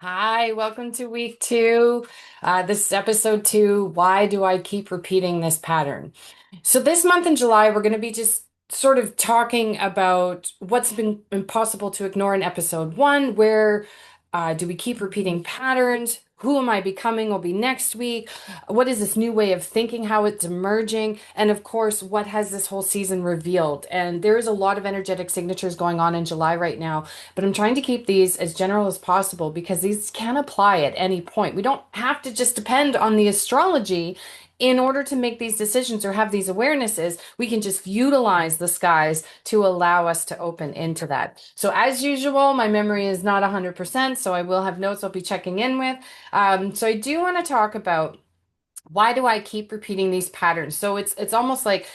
Hi, welcome to week two. This is episode two. Why do I keep repeating this pattern? So, this month in July, we're going to be just sort of talking about what's been impossible to ignore in episode one. Where do we keep repeating patterns? Who am I becoming will be next week. What is this new way of thinking, how it's emerging? And of course, what has this whole season revealed? And there is a lot of energetic signatures going on in July right now, but I'm trying to keep these as general as possible because these can apply at any point. We don't have to just depend on the astrology in order to make these decisions or have these awarenesses. We can just utilize the skies to allow us to open into that. So, as usual, my memory is not 100%, so I will have notes I'll be checking in with. So, I do want to talk about why do I keep repeating these patterns? So, it's almost like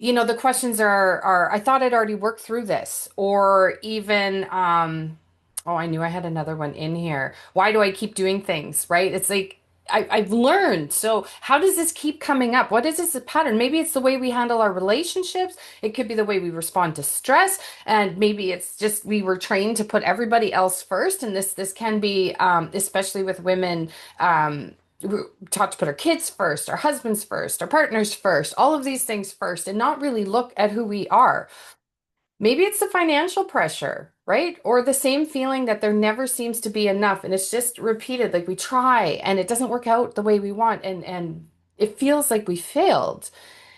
the questions are I thought I'd already worked through this, or even oh, I knew I had another one in here. Why do I keep doing things, right? It's like I've learned. So how does this keep coming up? What is this a pattern? Maybe it's the way we handle our relationships. It could be the way we respond to stress, and maybe it's just we were trained to put everybody else first. And this can be especially with women. We're taught to put our kids first, our husbands first, our partners first, all of these things first, and not really look at who we are. Maybe it's the financial pressure, right? Or the same feeling that there never seems to be enough, and it's just repeated, like we try and it doesn't work out the way we want, and it feels like we failed.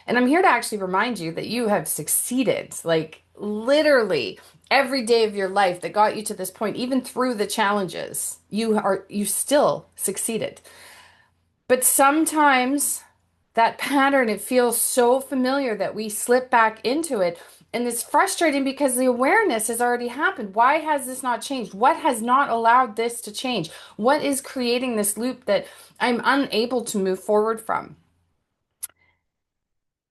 And I'm here to actually remind you that you have succeeded, like literally every day of your life that got you to this point, even through the challenges, you still succeeded. But sometimes that pattern, it feels so familiar that we slip back into it. And it's frustrating because the awareness has already happened. Why has this not changed? What has not allowed this to change? What is creating this loop that I'm unable to move forward from?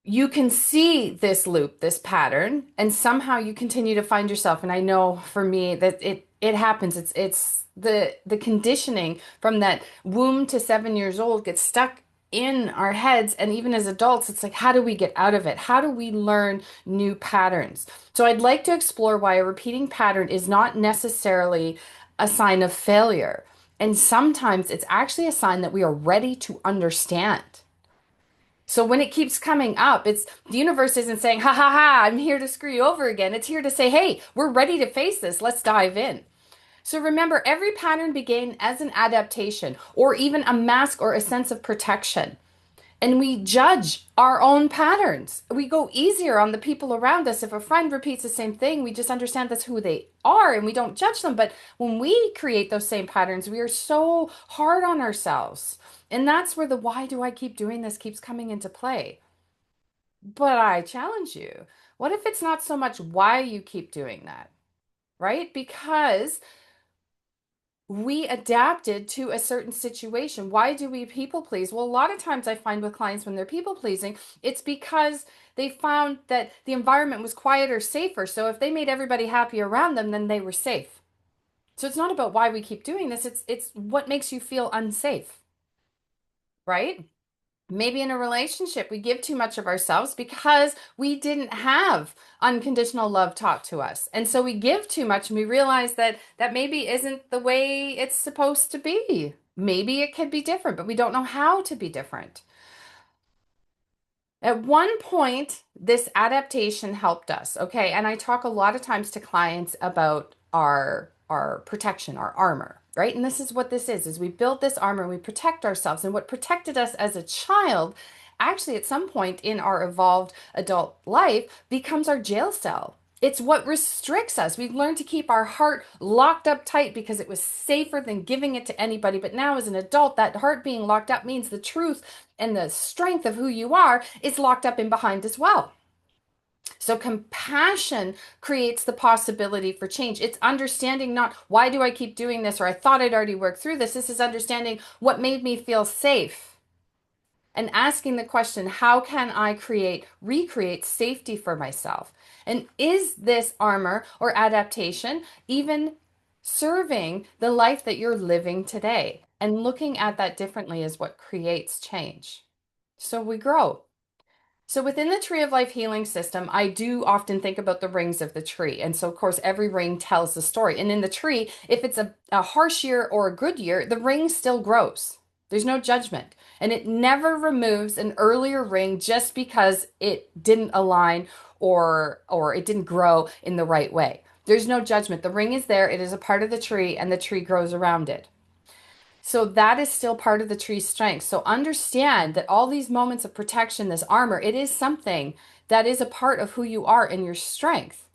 You can see this loop, this pattern, and somehow you continue to find yourself. And I know for me that it happens. It's the conditioning from that womb to 7 years old gets stuck in our heads. And even as adults, it's like, how do we get out of it? How do we learn new patterns? So I'd like to explore why a repeating pattern is not necessarily a sign of failure. And sometimes it's actually a sign that we are ready to understand. So when it keeps coming up, it's the universe isn't saying, ha ha ha, I'm here to screw you over again. It's here to say, hey, we're ready to face this. Let's dive in. So remember, every pattern began as an adaptation or even a mask or a sense of protection. And we judge our own patterns. We go easier on the people around us. If a friend repeats the same thing, we just understand that's who they are and we don't judge them. But when we create those same patterns, we are so hard on ourselves. And that's where the why do I keep doing this keeps coming into play. But I challenge you. What if it's not so much why you keep doing that, right? Because we adapted to a certain situation. Why do we people please? Well, a lot of times I find with clients when they're people pleasing, it's because they found that the environment was quieter, safer. So if they made everybody happy around them, then they were safe. So it's not about why we keep doing this. It's what makes you feel unsafe, right? Maybe in a relationship, we give too much of ourselves because we didn't have unconditional love taught to us. And so we give too much and we realize that that maybe isn't the way it's supposed to be. Maybe it could be different, but we don't know how to be different. At one point, this adaptation helped us, okay? And I talk a lot of times to clients about our protection, our armor, right? And this is what this is we build this armor and we protect ourselves. And what protected us as a child, actually at some point in our evolved adult life, becomes our jail cell. It's what restricts us. We've learned to keep our heart locked up tight because it was safer than giving it to anybody. But now, as an adult, that heart being locked up means the truth and the strength of who you are is locked up in behind as well. So compassion creates the possibility for change. It's understanding not why do I keep doing this or I thought I'd already worked through this. This is understanding what made me feel safe and asking the question, how can I recreate safety for myself? And is this armor or adaptation even serving the life that you're living today? And looking at that differently is what creates change. So we grow. So within the tree of life healing system, I do often think about the rings of the tree. And so, of course, every ring tells the story. And in the tree, if it's a harsh year or a good year, the ring still grows. There's no judgment. And it never removes an earlier ring just because it didn't align or it didn't grow in the right way. There's no judgment. The ring is there, it is a part of the tree, and the tree grows around it. So that is still part of the tree's strength. So understand that all these moments of protection, this armor, it is something that is a part of who you are and your strength.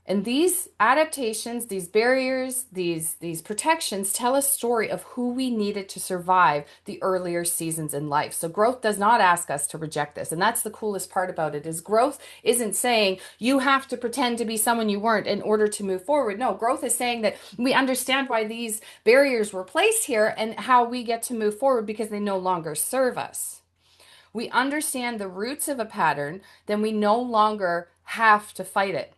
And these adaptations, these barriers, these protections tell a story of who we needed to survive the earlier seasons in life. So growth does not ask us to reject this. And that's the coolest part about it is growth isn't saying you have to pretend to be someone you weren't in order to move forward. No, growth is saying that we understand why these barriers were placed here and how we get to move forward because they no longer serve us. We understand the roots of a pattern, then we no longer have to fight it.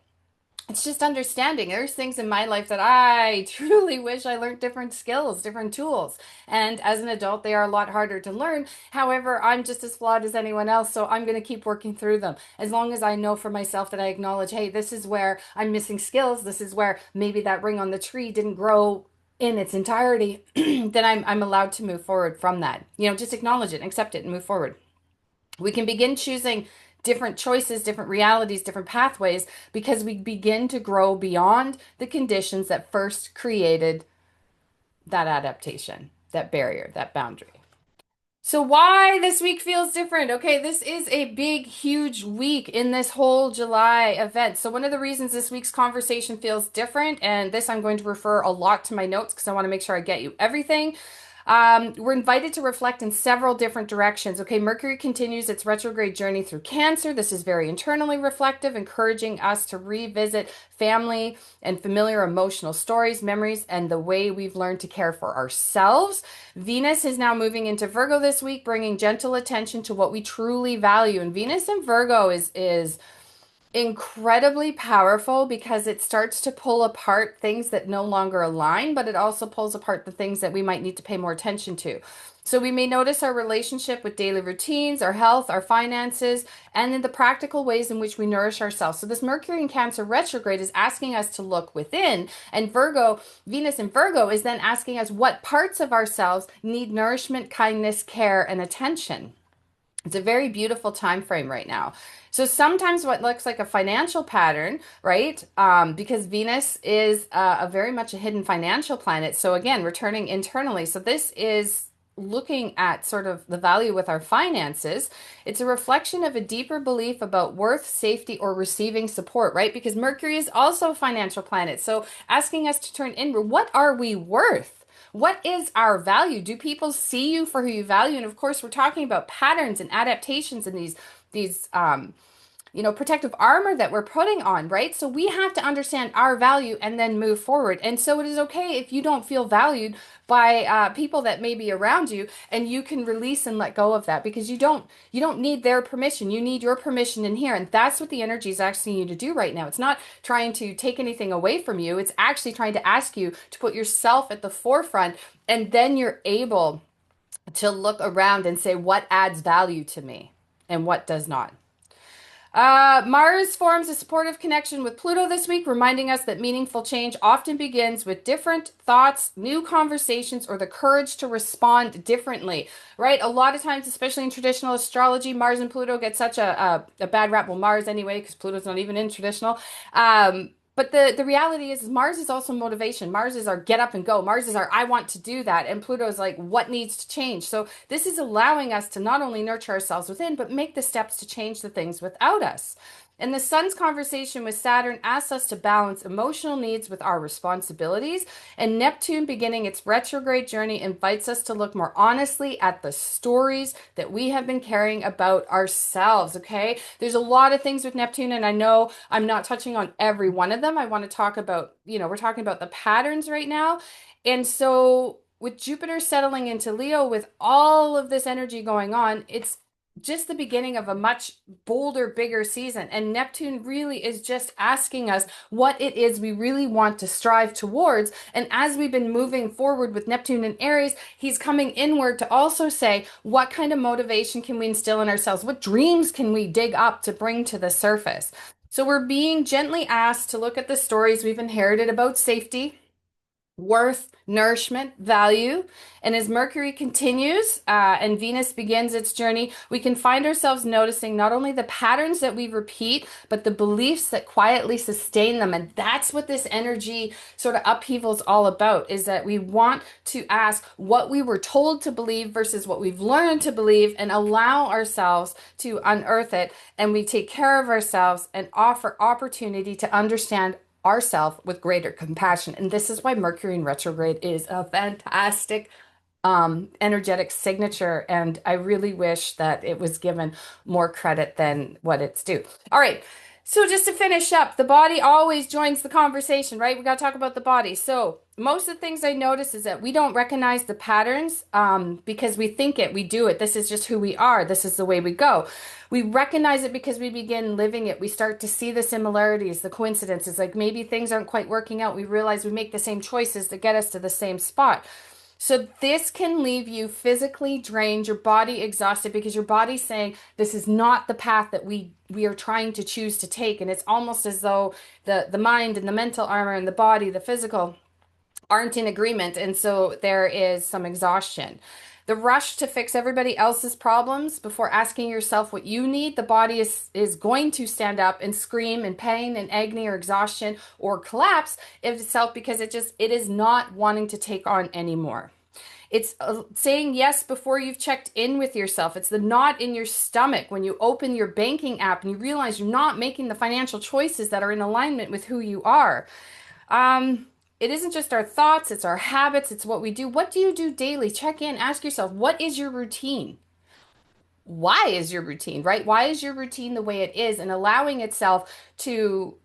It's just understanding. There's things in my life that I truly wish I learned different skills, different tools. And as an adult, they are a lot harder to learn. However, I'm just as flawed as anyone else, so I'm going to keep working through them. As long as I know for myself that I acknowledge, hey, this is where I'm missing skills. This is where maybe that ring on the tree didn't grow in its entirety, then I'm allowed to move forward from that. Just acknowledge it, accept it, and move forward. We can begin choosing different choices, different realities, different pathways because we begin to grow beyond the conditions that first created that adaptation, that barrier, that boundary. So, why this week feels different? Okay, this is a big, huge week in this whole July event. So, one of the reasons this week's conversation feels different, and this I'm going to refer a lot to my notes because I want to make sure I get you everything. We're invited to reflect in several different directions. Okay, Mercury continues its retrograde journey through Cancer. This is very internally reflective, encouraging us to revisit family and familiar emotional stories, memories, and the way we've learned to care for ourselves. Venus is now moving into Virgo this week, bringing gentle attention to what we truly value. And Venus in Virgo is incredibly powerful because it starts to pull apart things that no longer align, but it also pulls apart the things that we might need to pay more attention to. So we may notice our relationship with daily routines, our health, our finances, and in the practical ways in which we nourish ourselves. So this Mercury in Cancer retrograde is asking us to look within, and Venus in Virgo is then asking us what parts of ourselves need nourishment, kindness, care, and attention. It's a very beautiful time frame right now. So sometimes what looks like a financial pattern, right? Because Venus is a very much a hidden financial planet. So again, returning internally. So this is looking at sort of the value with our finances. It's a reflection of a deeper belief about worth, safety, or receiving support, right? Because Mercury is also a financial planet. So asking us to turn inward, what are we worth? What is our value? Do people see you for who you value? And of course, we're talking about patterns and adaptations and these protective armor that we're putting on, right? So we have to understand our value and then move forward. And so it is okay if you don't feel valued by people that may be around you, and you can release and let go of that because you don't need their permission. You need your permission in here, and that's what the energy is asking you to do right now. It's not trying to take anything away from you. It's actually trying to ask you to put yourself at the forefront, and then you're able to look around and say what adds value to me and what does not. Mars forms a supportive connection with Pluto this week, reminding us that meaningful change often begins with different thoughts, new conversations, or the courage to respond differently, right? A lot of times, especially in traditional astrology, Mars and Pluto get such a bad rap. Well, Mars anyway, because Pluto's not even in traditional. But the reality is Mars is also motivation. Mars is our get up and go. Mars is our I want to do that. And Pluto is like what needs to change. So this is allowing us to not only nurture ourselves within, but make the steps to change the things without us. And the sun's conversation with Saturn asks us to balance emotional needs with our responsibilities. And Neptune, beginning its retrograde journey, invites us to look more honestly at the stories that we have been carrying about ourselves. Okay. There's a lot of things with Neptune, and I know I'm not touching on every one of them. I want to talk about, we're talking about the patterns right now. And so with Jupiter settling into Leo, with all of this energy going on, it's just the beginning of a much bolder, bigger season. And Neptune really is just asking us what it is we really want to strive towards. And as we've been moving forward with Neptune in Aries, he's coming inward to also say, what kind of motivation can we instill in ourselves? What dreams can we dig up to bring to the surface? So we're being gently asked to look at the stories we've inherited about safety, worth, nourishment, value. And as Mercury continues and Venus begins its journey, we can find ourselves noticing not only the patterns that we repeat, but the beliefs that quietly sustain them. And that's what this energy sort of upheaval is all about, is that we want to ask what we were told to believe versus what we've learned to believe and allow ourselves to unearth it. And we take care of ourselves and offer opportunity to understand ourselves with greater compassion. And this is why Mercury in retrograde is a fantastic energetic signature. And I really wish that it was given more credit than what it's due. All right. So just to finish up, the body always joins the conversation, right? We got to talk about the body. So most of the things I notice is that we don't recognize the patterns because we think it, we do it. This is just who we are. This is the way we go. We recognize it because we begin living it. We start to see the similarities, the coincidences, like maybe things aren't quite working out. We realize we make the same choices that get us to the same spot. So this can leave you physically drained, your body exhausted because your body's saying this is not the path that we are trying to choose to take. And it's almost as though the mind and the mental armor and the body, the physical, aren't in agreement. And so there is some exhaustion. The rush to fix everybody else's problems before asking yourself what you need, the body is going to stand up and scream in pain and agony or exhaustion or collapse itself because it is not wanting to take on anymore. It's saying yes before you've checked in with yourself. It's the knot in your stomach when you open your banking app and you realize you're not making the financial choices that are in alignment with who you are. Um, it isn't just our thoughts, it's our habits, it's what we do. What do you do daily? Check in, ask yourself, what is your routine? Why is your routine, right? Why is your routine the way it is and allowing itself to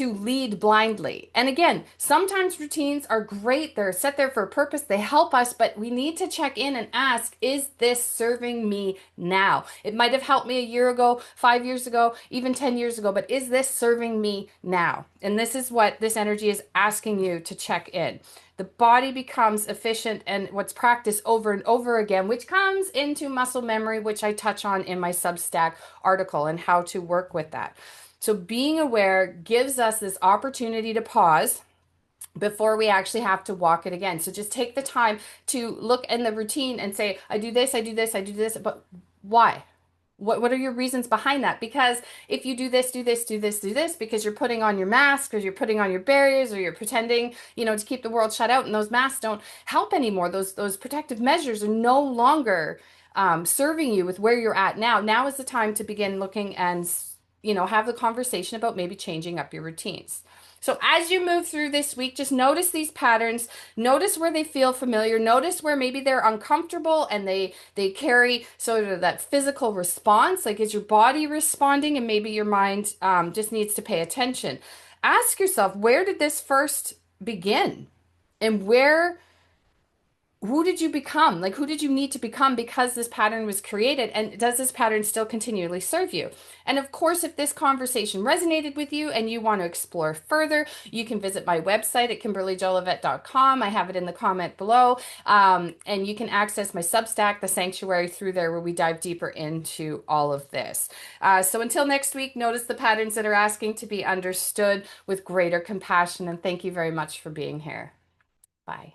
lead blindly. And again, sometimes routines are great. They're set there for a purpose. They help us, but we need to check in and ask, is this serving me now? It might have helped me a year ago, 5 years ago, even 10 years ago, but is this serving me now? And this is what this energy is asking you to check in. The body becomes efficient and what's practiced over and over again, which comes into muscle memory, which I touch on in my Substack article and how to work with that. So being aware gives us this opportunity to pause before we actually have to walk it again. So just take the time to look in the routine and say, I do this, I do this, I do this, but why? What are your reasons behind that? Because if you do this, do this, do this, do this, because you're putting on your mask or you're putting on your barriers or you're pretending, to keep the world shut out and those masks don't help anymore. Those protective measures are no longer serving you with where you're at now. Now is the time to begin looking and have the conversation about maybe changing up your routines. So as you move through this week, just notice these patterns, notice where they feel familiar, notice where maybe they're uncomfortable and they carry sort of that physical response, like is your body responding and maybe your mind just needs to pay attention. Ask yourself, where did this first begin? And who did you become? Like, who did you need to become because this pattern was created? And does this pattern still continually serve you? And of course, if this conversation resonated with you and you want to explore further, you can visit my website at kimberlyjolivet.com. I have it in the comment below. And you can access my Substack, The Sanctuary, through there where we dive deeper into all of this. So until next week, notice the patterns that are asking to be understood with greater compassion. And thank you very much for being here. Bye.